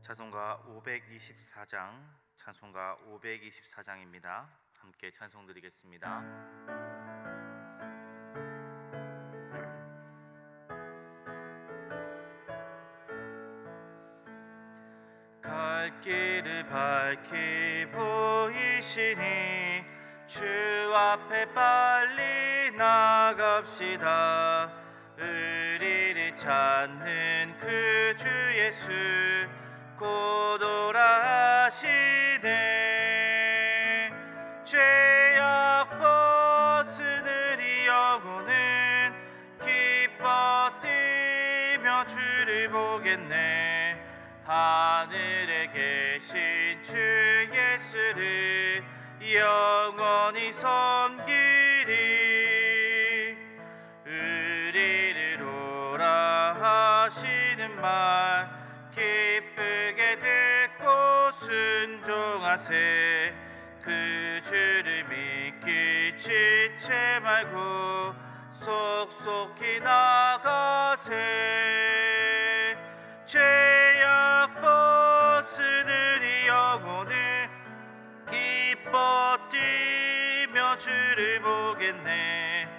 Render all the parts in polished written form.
찬송가 524장, 찬송가 524장입니다. 함께 찬송 드리겠습니다. 갈 길을 밝히 보이시니 주 앞에 빨리 나갑시다. 의리를 찾는 그 주 예수 곧 오라 하시네. 죄악 벗은 이 영혼은 기뻐 뛰며 주를 보겠네. 하늘에 계신 주 예수를 영원히 섬기리. 의리를 오라 하시는 말 기쁘게 듣고 순종하세. 그 주를 믿기 지체 말고 속속히 나가세. 죄악 벗은 이 영혼을 기뻐 뛰며 주를 보겠네.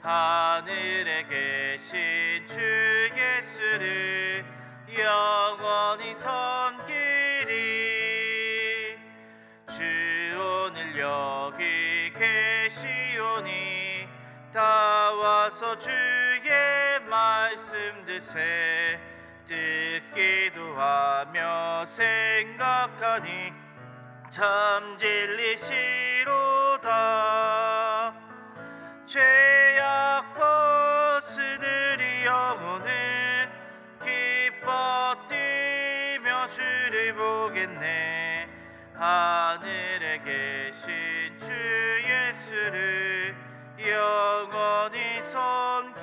하늘에 계신 주 예수를 영원히 섬기리. 주 오늘 여기 계시오니 다 와서 주의 말씀 듣세. 듣기도 하며 생각하니 참 진리시로다. 죄악 벗은 이 영혼은 기뻐 뛰며 주를 보겠네. 하늘에 계신 주 예수를 영원히 섬기리.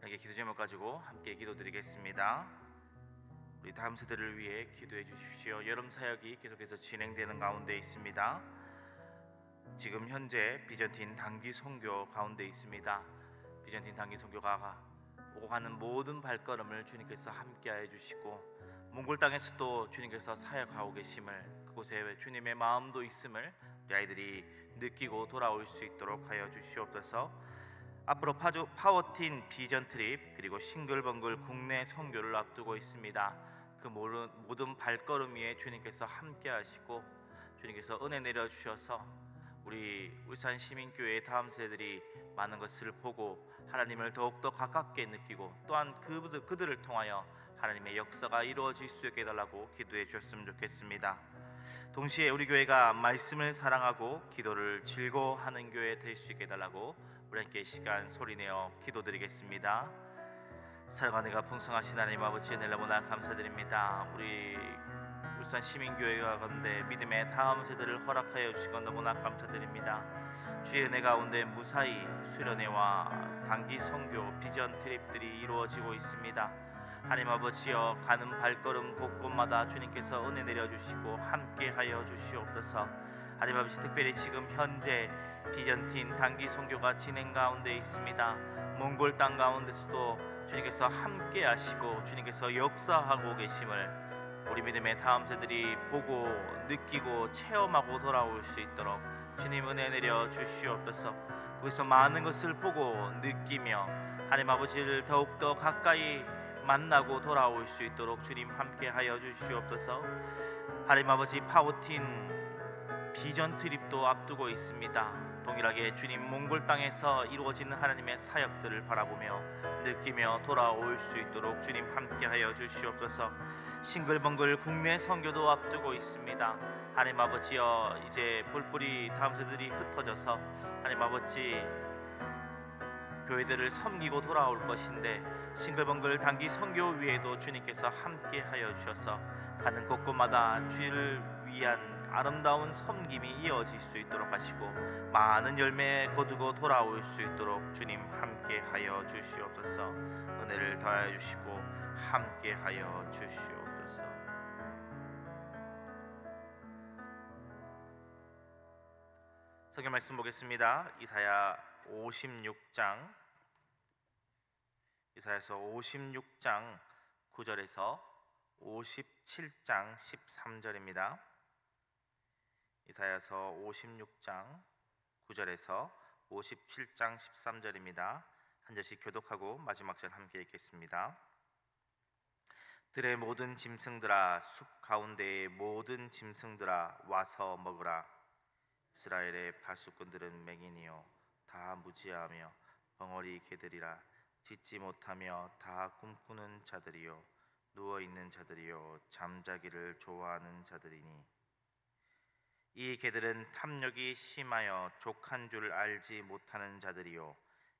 이렇게 기도 제목 가지고 함께 기도드리겠습니다. 우리 다음 세대를 위해 기도해 주십시오. 여름 사역이 계속해서 진행되는 가운데 있습니다. 지금 현재 비전팀 단기 선교 가운데 있습니다. 비전팀 단기 선교가 오고 가는 모든 발걸음을 주님께서 함께하여 주시고, 몽골 땅에서도 주님께서 사역하고 계심을, 그곳에 주님의 마음도 있음을 우리 아이들이 느끼고 돌아올 수 있도록 하여 주시옵소서. 앞으로 파워틴 비전 트립 그리고 싱글벙글 국내 선교를 앞두고 있습니다. 그 모든 발걸음 위에 주님께서 함께 하시고 주님께서 은혜 내려주셔서 우리 울산 시민교회의 다음 세대들이 많은 것을 보고 하나님을 더욱더 가깝게 느끼고, 또한 그들을 통하여 하나님의 역사가 이루어질 수 있게 해달라고 기도해 주셨으면 좋겠습니다. 동시에 우리 교회가 말씀을 사랑하고 기도를 즐거워하는 교회 될 수 있게 해달라고 우리 함께 시간 소리내어 기도드리겠습니다. 사랑과 은혜가 풍성하신 하나님 아버지의 은혜를 너무나 감사드립니다. 우리 울산 시민교회가 가운데 믿음의 다음 세대를 허락하여 주신 것 너무나 감사드립니다. 주의 은혜 가운데 무사히 수련회와 단기 선교 비전 트립들이 이루어지고 있습니다. 하나님 아버지여, 가는 발걸음 곳곳마다 주님께서 은혜 내려주시고 함께하여 주시옵소서. 하나님 아버지, 특별히 지금 현재 비전팀 단기 선교가 진행 가운데 있습니다. 몽골 땅 가운데서도 주님께서 함께 하시고 주님께서 역사하고 계심을 우리 믿음의 다음 세대들이 보고 느끼고 체험하고 돌아올 수 있도록 주님 은혜 내려 주시옵소서. 거기서 많은 것을 보고 느끼며 하나님 아버지를 더욱더 가까이 만나고 돌아올 수 있도록 주님 함께 하여 주시옵소서. 하나님 아버지, 파워틴 비전 트립도 앞두고 있습니다. 동일하게 주님 몽골 땅에서 이루어지는 하나님의 사역들을 바라보며 느끼며 돌아올 수 있도록 주님 함께하여 주시옵소서. 싱글벙글 국내 선교도 앞두고 있습니다. 하나님 아버지여, 이제 뿔뿔이 다음 세대들이 흩어져서 하나님 아버지 교회들을 섬기고 돌아올 것인데, 싱글벙글 단기 선교 위에도 주님께서 함께하여 주셔서 가는 곳곳마다 주를 위한 아름다운 섬김이 이어질 수 있도록 하시고 많은 열매 거두고 돌아올 수 있도록 주님 함께하여 주시옵소서. 은혜를 더하여 주시고 함께하여 주시옵소서. 성경 말씀 보겠습니다. 이사야 56장 이사야서 56장 9절에서 57장 13절입니다. 이사야서 56장 9절에서 57장 13절입니다. 한 절씩 교독하고 마지막 절 함께 읽겠습니다. 들의 모든 짐승들아, 숲 가운데의 모든 짐승들아, 와서 먹으라. 이스라엘의 파수꾼들은 맹인이요 다 무지하며 벙어리 개들이라. 짖지 못하며 다 꿈꾸는 자들이요 누워있는 자들이요 잠자기를 좋아하는 자들이니, 이 개들은 탐욕이 심하여 족한 줄 알지 못하는 자들이요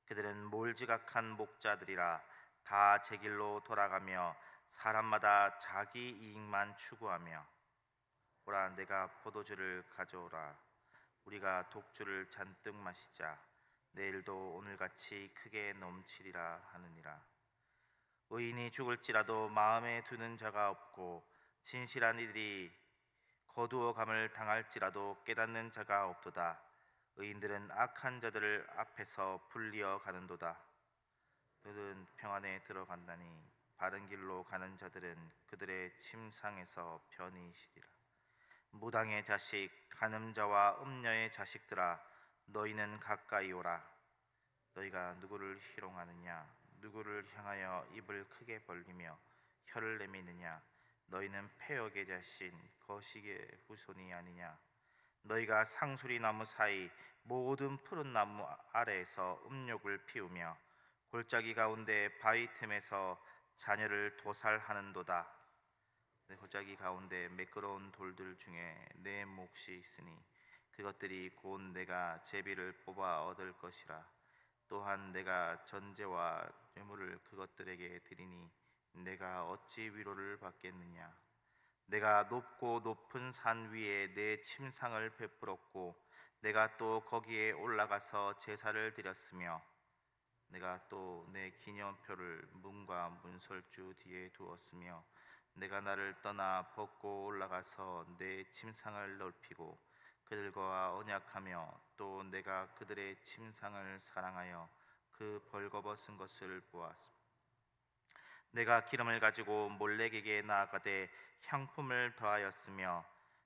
그들은 몰지각한 목자들이라. 다 제 길로 돌아가며 사람마다 자기 이익만 추구하며, 보라, 내가 포도주를 가져오라. 우리가 독주를 잔뜩 마시자. 내일도 오늘같이 크게 넘치리라 하느니라. 의인이 죽을지라도 마음에 두는 자가 없고, 진실한 이들이 거두어감을 당할지라도 깨닫는 자가 없도다. 의인들은 악한 자들을 앞에서 불리어 가는도다. 그들은 평안에 들어간다니 바른 길로 가는 자들은 그들의 침상에서 편히 쉬리라. 무당의 자식, 간음자와 음녀의 자식들아, 너희는 가까이 오라. 너희가 누구를 희롱하느냐? 누구를 향하여 입을 크게 벌리며 혀를 내미느냐? 너희는 패역의 자신, 거식의 후손이 아니냐? 너희가 상수리 나무 사이 모든 푸른 나무 아래에서 음욕을 피우며 골짜기 가운데 바위 틈에서 자녀를 도살하는도다. 내 골짜기 가운데 매끄러운 돌들 중에 내 몫이 있으니 그것들이 곧 내가 제비를 뽑아 얻을 것이라. 또한 내가 전제와 뇌물을 그것들에게 드리니 내가 어찌 위로를 받겠느냐? 내가 높고 높은 산 위에 내 침상을 베풀었고, 내가 또 거기에 올라가서 제사를 드렸으며, 내가 또 내 기념표를 문과 문설주 뒤에 두었으며, 내가 나를 떠나 벗고 올라가서 내 침상을 넓히고 그들과 언약하며, 또 내가 그들의 침상을 사랑하여 그 벌거벗은 것을 보았습니다. 내가 기름을 가지고 몰렉에게 나아가되 향품을 더하였으며,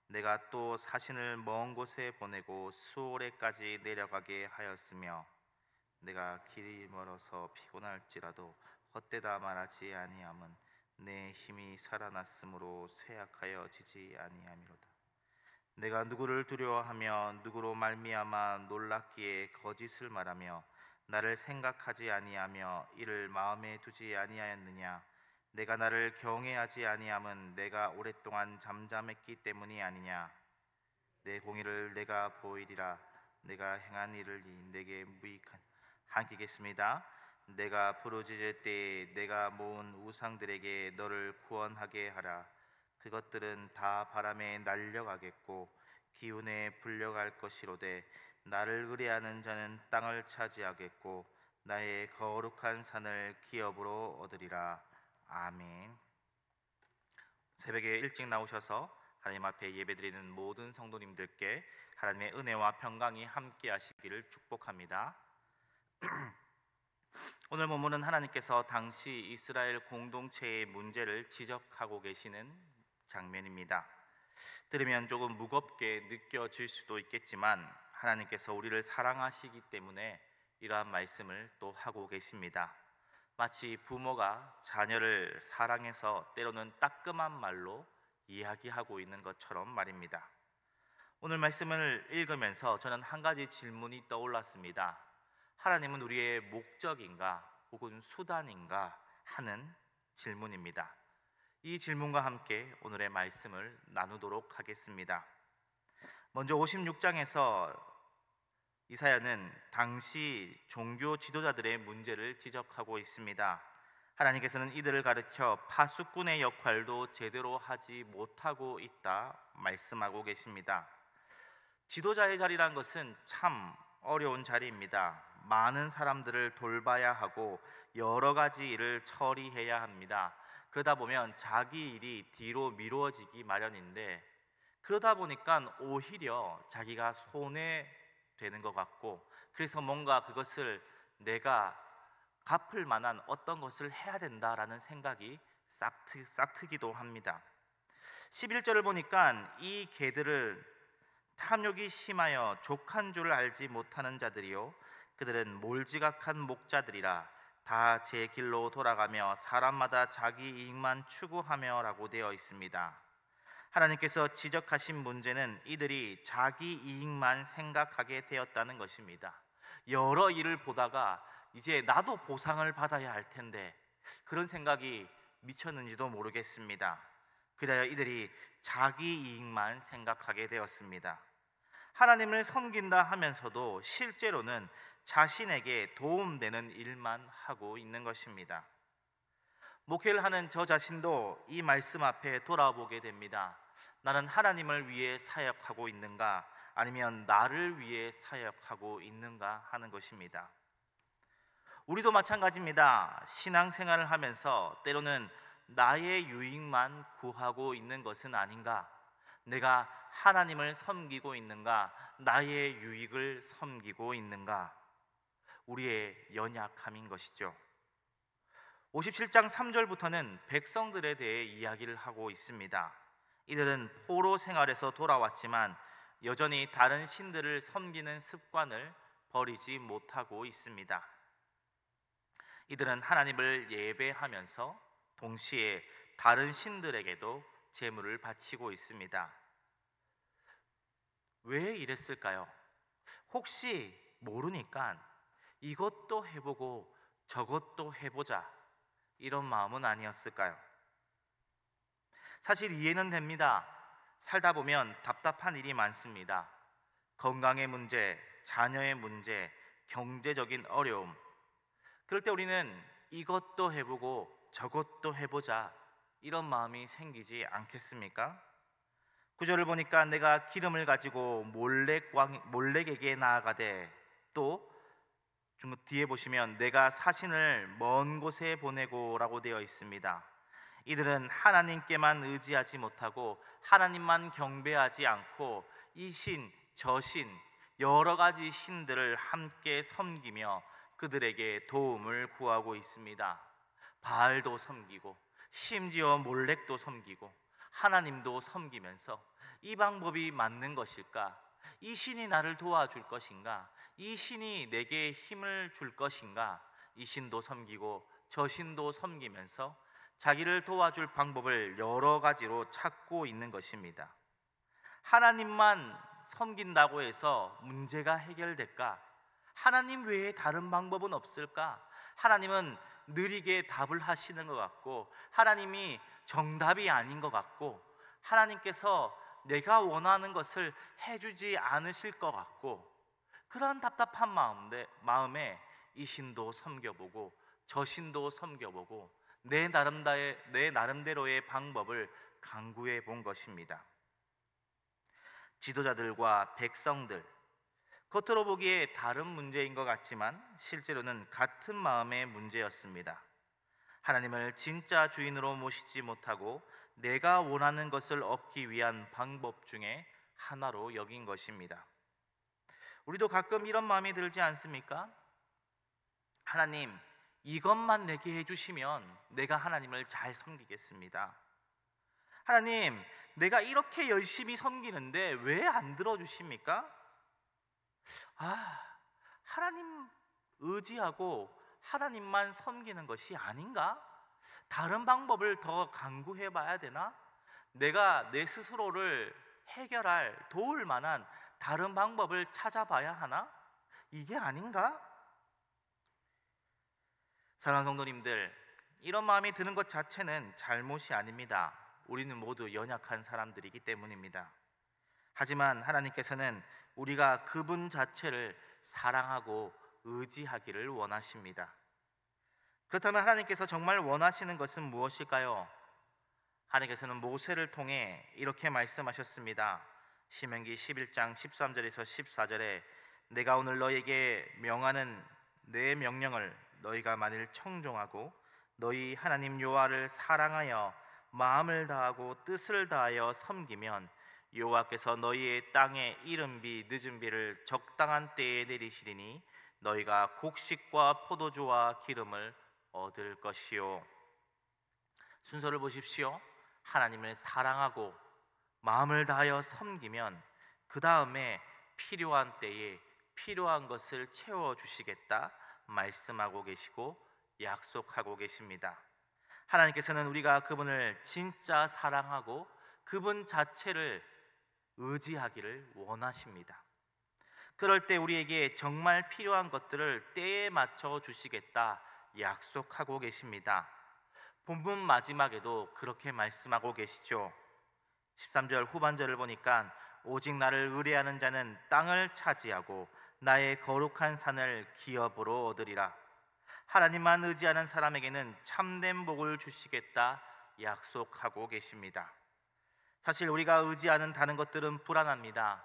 내가 또 사신을 먼 곳에 보내고 수오레까지 내려가게 하였으며, 내가 길이 멀어서 피곤할지라도 헛되다 말하지 아니함은 내 힘이 살아났으므로 쇠약하여 지지 아니함이로다. 내가 누구를 두려워하며 누구로 말미암아 놀랍기에 거짓을 말하며 나를 생각하지 아니하며 이를 마음에 두지 아니하였느냐? 내가 나를 경외하지 아니함은 내가 오랫동안 잠잠했기 때문이 아니냐? 내 공의를 내가 보이리라. 내가 행한 일을 내게 무익한 한기겠습니다. 내가 부르짖을 때에 내가 모은 우상들에게 너를 구원하게 하라. 그것들은 다 바람에 날려가겠고 기운에 불려갈 것이로되, 나를 의뢰하는 자는 땅을 차지하겠고 나의 거룩한 산을 기업으로 얻으리라. 아멘. 새벽에 일찍 나오셔서 하나님 앞에 예배드리는 모든 성도님들께 하나님의 은혜와 평강이 함께 하시기를 축복합니다. 오늘 본문은 하나님께서 당시 이스라엘 공동체의 문제를 지적하고 계시는 장면입니다. 들으면 조금 무겁게 느껴질 수도 있겠지만 하나님께서 우리를 사랑하시기 때문에 이러한 말씀을 또 하고 계십니다. 마치 부모가 자녀를 사랑해서 때로는 따끔한 말로 이야기하고 있는 것처럼 말입니다. 오늘 말씀을 읽으면서 저는 한 가지 질문이 떠올랐습니다. 하나님은 우리의 목적인가 혹은 수단인가 하는 질문입니다. 이 질문과 함께 오늘의 말씀을 나누도록 하겠습니다. 먼저 56장에서 이사야는 당시 종교 지도자들의 문제를 지적하고 있습니다. 하나님께서는 이들을 가르쳐 파수꾼의 역할도 제대로 하지 못하고 있다 말씀하고 계십니다. 지도자의 자리란 것은 참 어려운 자리입니다. 많은 사람들을 돌봐야 하고 여러 가지 일을 처리해야 합니다. 그러다 보면 자기 일이 뒤로 미루어지기 마련인데, 그러다 보니까 오히려 자기가 손해되는 것 같고, 그래서 뭔가 그것을 내가 갚을 만한 어떤 것을 해야 된다라는 생각이 싹트기도 합니다. 11절을 보니까 이 개들은 탐욕이 심하여 족한 줄 알지 못하는 자들이요 그들은 몰지각한 목자들이라 다 제 길로 돌아가며 사람마다 자기 이익만 추구하며 라고 되어 있습니다. 하나님께서 지적하신 문제는 이들이 자기 이익만 생각하게 되었다는 것입니다. 여러 일을 보다가 이제 나도 보상을 받아야 할 텐데 그런 생각이 미쳤는지도 모르겠습니다. 그래야 이들이 자기 이익만 생각하게 되었습니다. 하나님을 섬긴다 하면서도 실제로는 자신에게 도움되는 일만 하고 있는 것입니다. 목회를 하는 저 자신도 이 말씀 앞에 돌아보게 됩니다. 나는 하나님을 위해 사역하고 있는가 아니면 나를 위해 사역하고 있는가 하는 것입니다. 우리도 마찬가지입니다. 신앙생활을 하면서 때로는 나의 유익만 구하고 있는 것은 아닌가, 내가 하나님을 섬기고 있는가, 나의 유익을 섬기고 있는가, 우리의 연약함인 것이죠. 57장 3절부터는 백성들에 대해 이야기를 하고 있습니다. 이들은 포로 생활에서 돌아왔지만 여전히 다른 신들을 섬기는 습관을 버리지 못하고 있습니다. 이들은 하나님을 예배하면서 동시에 다른 신들에게도 제물을 바치고 있습니다. 왜 이랬을까요? 혹시 모르니까 이것도 해보고 저것도 해보자, 이런 마음은 아니었을까요? 사실 이해는 됩니다. 살다 보면 답답한 일이 많습니다. 건강의 문제, 자녀의 문제, 경제적인 어려움. 그럴 때 우리는 이것도 해보고 저것도 해보자, 이런 마음이 생기지 않겠습니까? 구절을 보니까 내가 기름을 가지고 몰렉에게 나아가되, 또 뒤에 보시면 내가 사신을 먼 곳에 보내고 라고 되어 있습니다. 이들은 하나님께만 의지하지 못하고 하나님만 경배하지 않고 이 신, 저 신, 여러 가지 신들을 함께 섬기며 그들에게 도움을 구하고 있습니다. 바알도 섬기고 심지어 몰렉도 섬기고 하나님도 섬기면서 이 방법이 맞는 것일까? 이 신이 나를 도와줄 것인가? 이 신이 내게 힘을 줄 것인가? 이 신도 섬기고 저 신도 섬기면서 자기를 도와줄 방법을 여러 가지로 찾고 있는 것입니다. 하나님만 섬긴다고 해서 문제가 해결될까? 하나님 외에 다른 방법은 없을까? 하나님은 느리게 답을 하시는 것 같고, 하나님이 정답이 아닌 것 같고, 하나님께서 내가 원하는 것을 해주지 않으실 것 같고, 그런 답답한 마음에 이 신도 섬겨보고 저 신도 섬겨보고 내 나름대로의 방법을 강구해 본 것입니다. 지도자들과 백성들, 겉으로 보기에 다른 문제인 것 같지만 실제로는 같은 마음의 문제였습니다. 하나님을 진짜 주인으로 모시지 못하고 내가 원하는 것을 얻기 위한 방법 중에 하나로 여긴 것입니다. 우리도 가끔 이런 마음이 들지 않습니까? 하나님, 이것만 내게 해주시면 내가 하나님을 잘 섬기겠습니다. 하나님, 내가 이렇게 열심히 섬기는데 왜 안 들어주십니까? 하나님 의지하고 하나님만 섬기는 것이 아닌가? 다른 방법을 더 강구해 봐야 되나? 내가 내 스스로를 도울 만한 다른 방법을 찾아봐야 하나? 이게 아닌가? 사랑하는 성도님들, 이런 마음이 드는 것 자체는 잘못이 아닙니다. 우리는 모두 연약한 사람들이기 때문입니다. 하지만 하나님께서는 우리가 그분 자체를 사랑하고 의지하기를 원하십니다. 그렇다면 하나님께서 정말 원하시는 것은 무엇일까요? 하나님께서는 모세를 통해 이렇게 말씀하셨습니다. 신명기 11장 13절에서 14절에 내가 오늘 너에게 명하는 내 명령을 너희가 만일 청종하고 너희 하나님 여호와를 사랑하여 마음을 다하고 뜻을 다하여 섬기면 여호와께서 너희의 땅에 이른 비 늦은 비를 적당한 때에 내리시리니 너희가 곡식과 포도주와 기름을 얻을 것이요. 순서를 보십시오. 하나님을 사랑하고 마음을 다하여 섬기면 그 다음에 필요한 때에 필요한 것을 채워주시겠다 말씀하고 계시고 약속하고 계십니다. 하나님께서는 우리가 그분을 진짜 사랑하고 그분 자체를 의지하기를 원하십니다. 그럴 때 우리에게 정말 필요한 것들을 때에 맞춰 주시겠다 약속하고 계십니다. 본문 마지막에도 그렇게 말씀하고 계시죠. 13절 후반절을 보니까 오직 나를 의뢰하는 자는 땅을 차지하고 나의 거룩한 산을 기업으로 얻으리라. 하나님만 의지하는 사람에게는 참된 복을 주시겠다 약속하고 계십니다. 사실 우리가 의지하는 다른 것들은 불안합니다.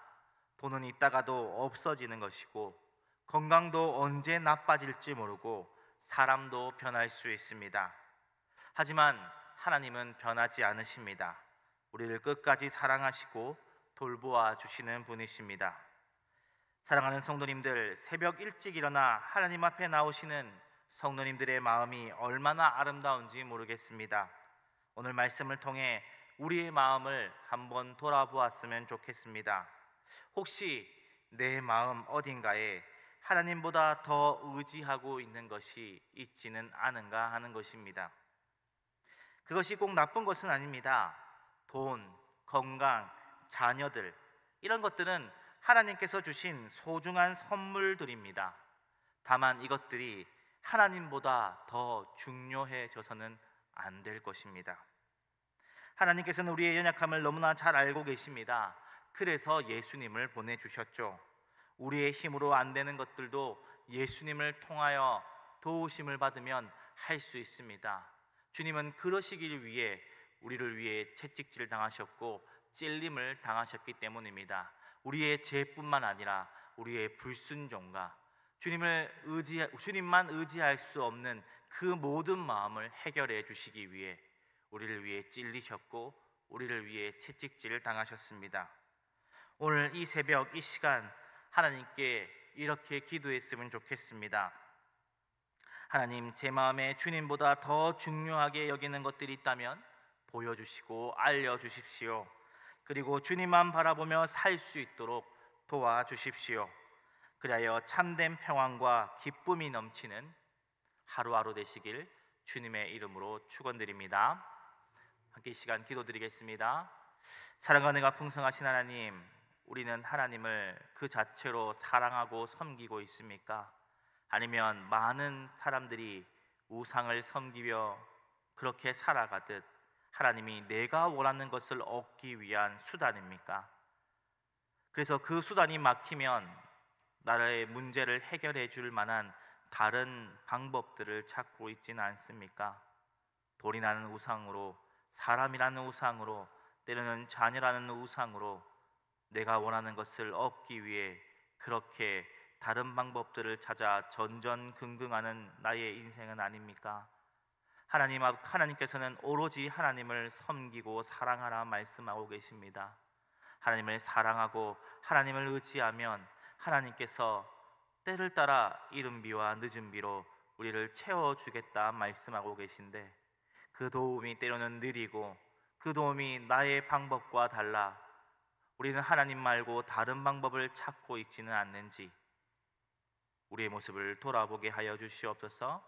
돈은 있다가도 없어지는 것이고 건강도 언제 나빠질지 모르고 사람도 변할 수 있습니다. 하지만 하나님은 변하지 않으십니다. 우리를 끝까지 사랑하시고 돌보아 주시는 분이십니다. 사랑하는 성도님들, 새벽 일찍 일어나 하나님 앞에 나오시는 성도님들의 마음이 얼마나 아름다운지 모르겠습니다. 오늘 말씀을 통해 우리의 마음을 한번 돌아보았으면 좋겠습니다. 혹시 내 마음 어딘가에 하나님보다 더 의지하고 있는 것이 있지는 않은가 하는 것입니다. 그것이 꼭 나쁜 것은 아닙니다. 돈, 건강, 자녀들, 이런 것들은 하나님께서 주신 소중한 선물들입니다. 다만 이것들이 하나님보다 더 중요해져서는 안 될 것입니다. 하나님께서는 우리의 연약함을 너무나 잘 알고 계십니다. 그래서 예수님을 보내주셨죠. 우리의 힘으로 안 되는 것들도 예수님을 통하여 도우심을 받으면 할 수 있습니다. 주님은 그러시길 위해 우리를 위해 채찍질 당하셨고 찔림을 당하셨기 때문입니다. 우리의 죄뿐만 아니라 우리의 불순종과 주님만 의지할 수 없는 그 모든 마음을 해결해 주시기 위해 우리를 위해 찔리셨고 우리를 위해 채찍질을 당하셨습니다. 오늘 이 새벽 이 시간 하나님께 이렇게 기도했으면 좋겠습니다. 하나님, 제 마음에 주님보다 더 중요하게 여기는 것들이 있다면 보여주시고 알려주십시오. 그리고 주님만 바라보며 살 수 있도록 도와주십시오. 그리하여 참된 평안과 기쁨이 넘치는 하루하루 되시길 주님의 이름으로 축원드립니다. 함께 이 시간 기도드리겠습니다. 사랑과 은혜가 풍성하신 하나님, 우리는 하나님을 그 자체로 사랑하고 섬기고 있습니까? 아니면 많은 사람들이 우상을 섬기며 그렇게 살아가듯 하나님이 내가 원하는 것을 얻기 위한 수단입니까? 그래서 그 수단이 막히면 나라의 문제를 해결해 줄 만한 다른 방법들을 찾고 있지는 않습니까? 돌이라는 우상으로, 사람이라는 우상으로, 때로는 자녀라는 우상으로 내가 원하는 것을 얻기 위해 그렇게 다른 방법들을 찾아 전전긍긍하는 나의 인생은 아닙니까? 하나님께서는 오로지 하나님을 섬기고 사랑하라 말씀하고 계십니다. 하나님을 사랑하고 하나님을 의지하면 하나님께서 때를 따라 이른 비와 늦은 비로 우리를 채워주겠다 말씀하고 계신데, 그 도움이 때로는 느리고 그 도움이 나의 방법과 달라 우리는 하나님 말고 다른 방법을 찾고 있지는 않는지 우리의 모습을 돌아보게 하여 주시옵소서.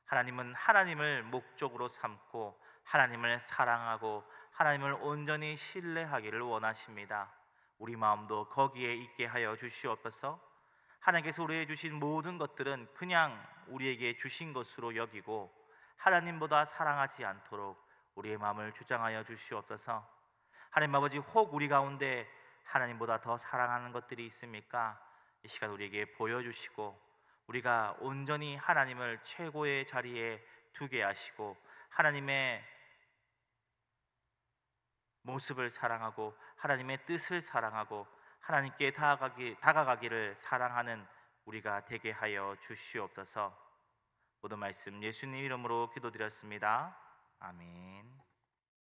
하나님은 하나님을 목적으로 삼고 하나님을 사랑하고 하나님을 온전히 신뢰하기를 원하십니다. 우리 마음도 거기에 있게 하여 주시옵소서. 하나님께서 우리에게 주신 모든 것들은 그냥 우리에게 주신 것으로 여기고 하나님보다 사랑하지 않도록 우리의 마음을 주장하여 주시옵소서. 하나님 아버지, 혹 우리 가운데 하나님보다 더 사랑하는 것들이 있습니까? 이 시간 우리에게 보여주시고 우리가 온전히 하나님을 최고의 자리에 두게 하시고 하나님의 모습을 사랑하고 하나님의 뜻을 사랑하고 하나님께 다가가기를 사랑하는 우리가 되게 하여 주시옵소서. 모든 말씀 예수님 이름으로 기도드렸습니다. 아멘.